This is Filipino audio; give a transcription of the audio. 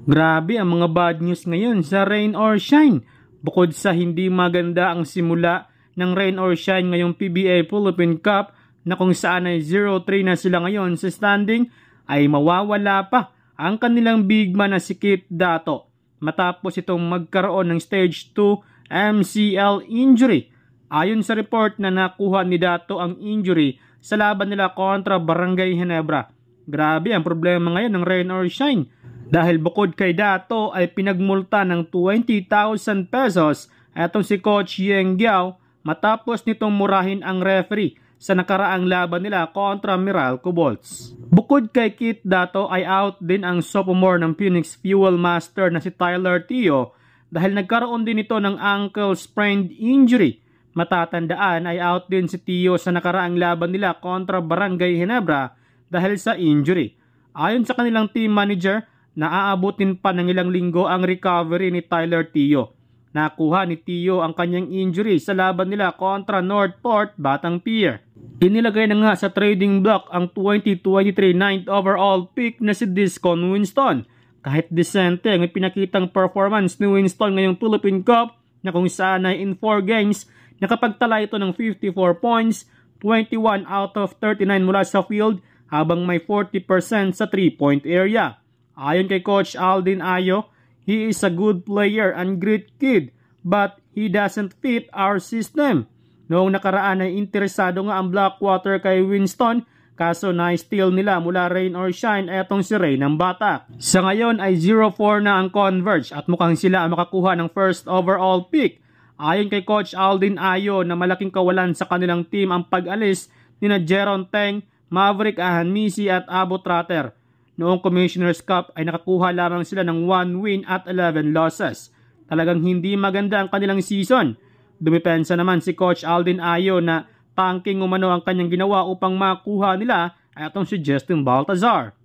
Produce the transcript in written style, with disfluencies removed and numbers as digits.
Grabe ang mga bad news ngayon sa rain or shine. Bukod sa hindi maganda ang simula ng rain or shine ngayong PBA Philippine Cup na kung saan ay 0-3 na sila ngayon sa standing, ay mawawala pa ang kanilang big man na si Kit Dato matapos itong magkaroon ng stage 2 MCL injury. Ayon sa report na nakuha ni Dato ang injury sa laban nila kontra Barangay Ginebra. Grabe ang problema ngayon ng rain or shine. Dahil bukod kay Dato ay pinagmulta ng 20,000 pesos etong si Coach Yeng Giao matapos nitong murahin ang referee sa nakaraang laban nila kontra Meralco Bolts. Bukod kay Kit Dato ay out din ang sophomore ng Phoenix Fuel Master na si Tyler Tio dahil nagkaroon din ito ng ankle sprained injury. Matatandaan ay out din si Tio sa nakaraang laban nila kontra Barangay Ginebra dahil sa injury. Ayon sa kanilang team manager, naaabutin pa ng ilang linggo ang recovery ni Tyler Tio. Nakuha ni Tio ang kanyang injury sa laban nila kontra Northport Batang Pier. Inilagay na nga sa trading block ang 2023 9th overall pick na si Discon Winston. Kahit decente ang ipinakitang performance ni Winston ngayong Philippine Cup na kung saan ay in 4 games nakapagtala ito ng 54 points, 21 out of 39 mula sa field habang may 40% sa 3-point area. Ayon kay Coach Aldin Ayo, he is a good player and great kid, but he doesn't fit our system. Noong nakaraan ay interesado nga ang Blackwater kay Winston, kaso na-steal nila mula rain or shine etong si Ray ng Bata. Sa ngayon ay 0-4 na ang Converge at mukhang sila ang makakuha ng first overall pick. Ayon kay Coach Aldin Ayo na malaking kawalan sa kanilang team ang pag-alis ni na Jeron Teng, Maverick Ahanmisi at Abo Trotter. Noong Commissioner's Cup ay nakakuha lamang sila ng 1 win at 11 losses. Talagang hindi maganda ang kanilang season. Dumipensa naman si Coach Aldin Ayo na tangking umano ang kanyang ginawa upang makuha nila at itong si Justin Baltazar.